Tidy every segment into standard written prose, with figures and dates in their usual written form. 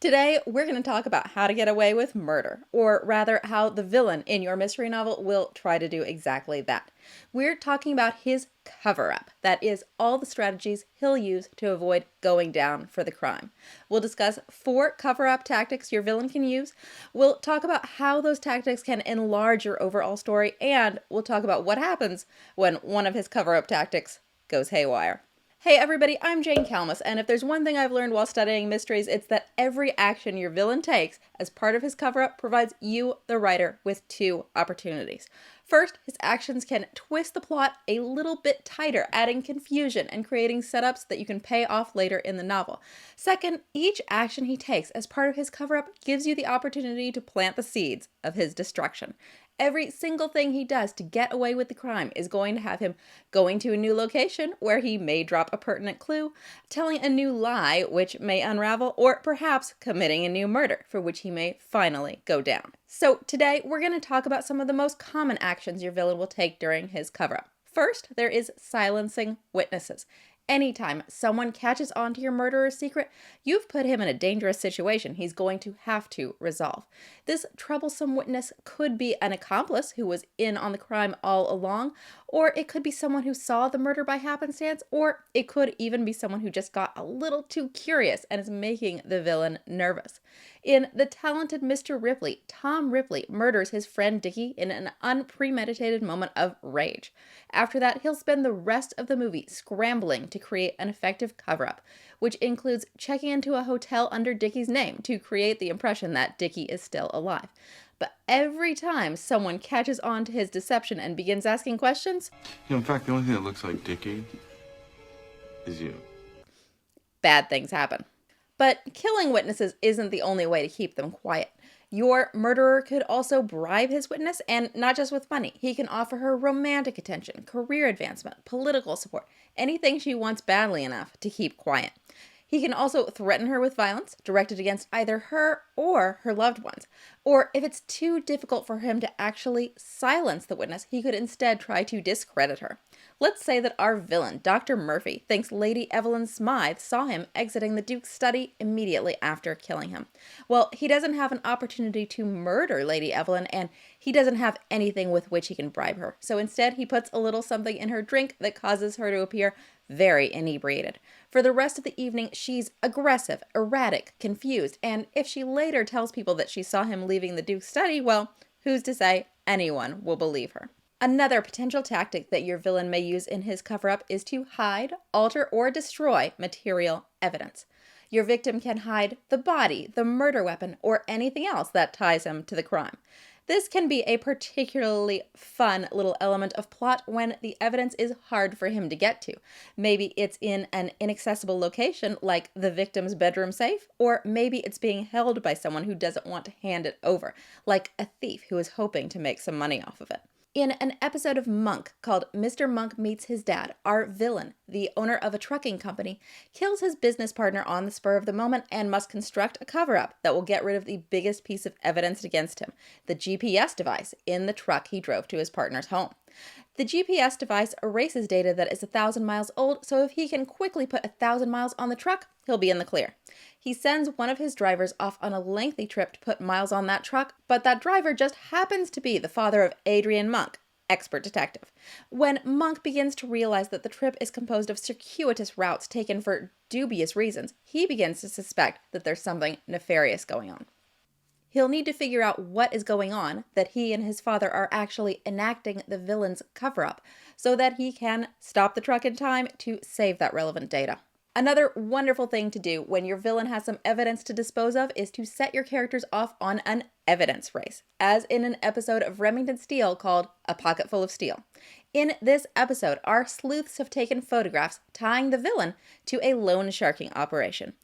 Today, we're going to talk about how to get away with murder, or rather, how the villain in your mystery novel will try to do exactly that. We're talking about his cover-up, that is, all the strategies he'll use to avoid going down for the crime. We'll discuss 4 cover-up tactics your villain can use, we'll talk about how those tactics can enlarge your overall story, and we'll talk about what happens when one of his cover-up tactics goes haywire. Hey everybody, I'm Jane Kalmus, and if there's one thing I've learned while studying mysteries, it's that every action your villain takes as part of his cover-up provides you, the writer, with 2 opportunities. First, his actions can twist the plot a little bit tighter, adding confusion and creating setups that you can pay off later in the novel. Second, each action he takes as part of his cover-up gives you the opportunity to plant the seeds of his destruction. Every single thing he does to get away with the crime is going to have him going to a new location where he may drop a pertinent clue, telling a new lie which may unravel, or perhaps committing a new murder for which he may finally go down. So today we're going to talk about some of the most common actions your villain will take during his cover-up. First, there is silencing witnesses. Anytime someone catches on to your murderer's secret, you've put him in a dangerous situation he's going to have to resolve. This troublesome witness could be an accomplice who was in on the crime all along, or it could be someone who saw the murder by happenstance, or it could even be someone who just got a little too curious and is making the villain nervous. In The Talented Mr. Ripley, Tom Ripley murders his friend Dickie in an unpremeditated moment of rage. After that, he'll spend the rest of the movie scrambling to create an effective cover-up, which includes checking into a hotel under Dickie's name to create the impression that Dickie is still alive. But every time someone catches on to his deception and begins asking questions, in fact, the only thing that looks like Dickie is you. Bad things happen. But killing witnesses isn't the only way to keep them quiet. Your murderer could also bribe his witness, and not just with money. He can offer her romantic attention, career advancement, political support, anything she wants badly enough to keep quiet. He can also threaten her with violence directed against either her or her loved ones. Or if it's too difficult for him to actually silence the witness, he could instead try to discredit her. Let's say that our villain, Dr. Murphy, thinks Lady Evelyn Smythe saw him exiting the Duke's study immediately after killing him. Well, he doesn't have an opportunity to murder Lady Evelyn, and he doesn't have anything with which he can bribe her. So instead, he puts a little something in her drink that causes her to appear very inebriated. For the rest of the evening, she's aggressive, erratic, confused, and if she later tells people that she saw him leaving the Duke's study, well, who's to say anyone will believe her? Another potential tactic that your villain may use in his cover-up is to hide, alter, or destroy material evidence. Your victim can hide the body, the murder weapon, or anything else that ties him to the crime. This can be a particularly fun little element of plot when the evidence is hard for him to get to. Maybe it's in an inaccessible location like the victim's bedroom safe, or maybe it's being held by someone who doesn't want to hand it over, like a thief who is hoping to make some money off of it. In an episode of Monk called Mr. Monk Meets His Dad, our villain, the owner of a trucking company, kills his business partner on the spur of the moment and must construct a cover-up that will get rid of the biggest piece of evidence against him, the GPS device in the truck he drove to his partner's home. The GPS device erases data that is 1,000 miles old, so if he can quickly put 1,000 miles on the truck, he'll be in the clear. He sends one of his drivers off on a lengthy trip to put miles on that truck, but that driver just happens to be the father of Adrian Monk, expert detective. When Monk begins to realize that the trip is composed of circuitous routes taken for dubious reasons, he begins to suspect that there's something nefarious going on. He'll need to figure out what is going on, that he and his father are actually enacting the villain's cover-up, so that he can stop the truck in time to save that relevant data. Another wonderful thing to do when your villain has some evidence to dispose of is to set your characters off on an evidence race, as in an episode of Remington Steele called A Pocket Full of Steel. In this episode, our sleuths have taken photographs tying the villain to a loan sharking operation.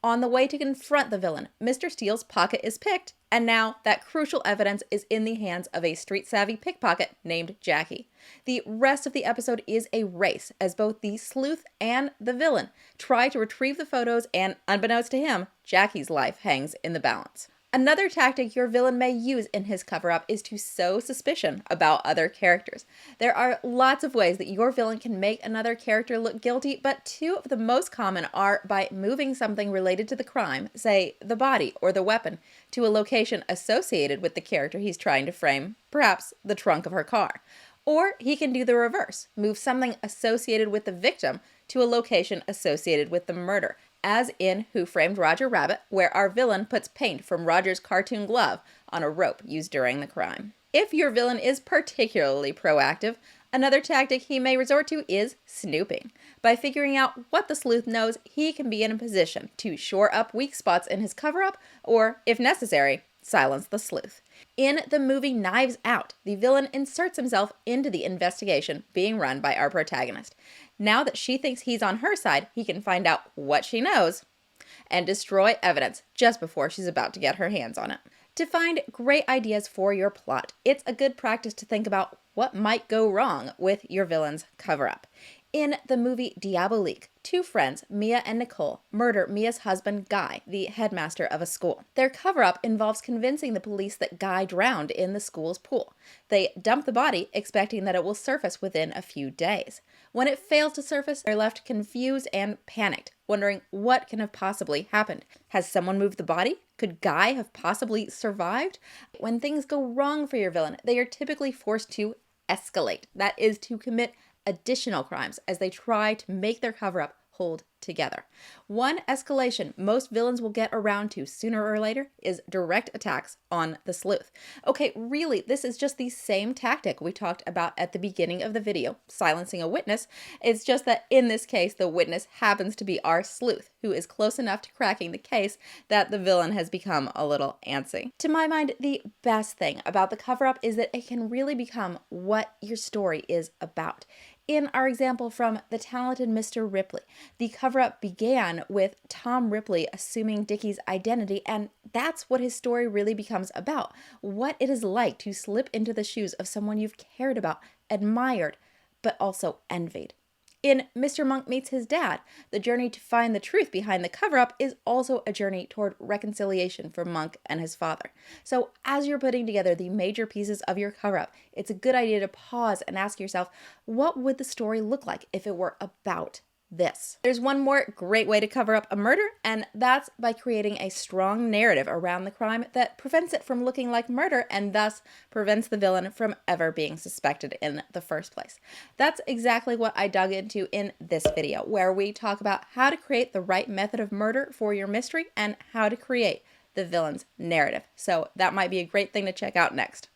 On the way to confront the villain, Mr. Steele's pocket is picked, and now that crucial evidence is in the hands of a street-savvy pickpocket named Jackie. The rest of the episode is a race, as both the sleuth and the villain try to retrieve the photos, and unbeknownst to him, Jackie's life hangs in the balance. Another tactic your villain may use in his cover-up is to sow suspicion about other characters. There are lots of ways that your villain can make another character look guilty, but two of the most common are by moving something related to the crime, say the body or the weapon, to a location associated with the character he's trying to frame, perhaps the trunk of her car. Or he can do the reverse, move something associated with the victim to a location associated with the murder, as in Who Framed Roger Rabbit, where our villain puts paint from Roger's cartoon glove on a rope used during the crime. If your villain is particularly proactive, another tactic he may resort to is snooping. By figuring out what the sleuth knows, he can be in a position to shore up weak spots in his cover-up, or, if necessary, silence the sleuth. In the movie Knives Out, the villain inserts himself into the investigation being run by our protagonist. Now that she thinks he's on her side, he can find out what she knows and destroy evidence just before she's about to get her hands on it. To find great ideas for your plot, it's a good practice to think about what might go wrong with your villain's cover-up. In the movie Diabolique, two friends, Mia and Nicole, murder Mia's husband, Guy, the headmaster of a school. Their cover-up involves convincing the police that Guy drowned in the school's pool. They dump the body, expecting that it will surface within a few days. When it fails to surface, they're left confused and panicked, wondering what can have possibly happened. Has someone moved the body? Could Guy have possibly survived? When things go wrong for your villain, they are typically forced to escalate. That is, to commit additional crimes as they try to make their cover-up hold together. One escalation most villains will get around to sooner or later is direct attacks on the sleuth. Okay, really, this is just the same tactic we talked about at the beginning of the video, silencing a witness. It's just that in this case, the witness happens to be our sleuth, who is close enough to cracking the case that the villain has become a little antsy. To my mind, the best thing about the cover-up is that it can really become what your story is about. In our example from The Talented Mr. Ripley, the cover-up began with Tom Ripley assuming Dickie's identity, and that's what his story really becomes about. What it is like to slip into the shoes of someone you've cared about, admired, but also envied. In Mr. Monk Meets His Dad, the journey to find the truth behind the cover-up is also a journey toward reconciliation for Monk and his father. So as you're putting together the major pieces of your cover-up, it's a good idea to pause and ask yourself, what would the story look like if it were about this? There's one more great way to cover up a murder, and that's by creating a strong narrative around the crime that prevents it from looking like murder and thus prevents the villain from ever being suspected in the first place. That's exactly what I dug into in this video, where we talk about how to create the right method of murder for your mystery and how to create the villain's narrative. So that might be a great thing to check out next.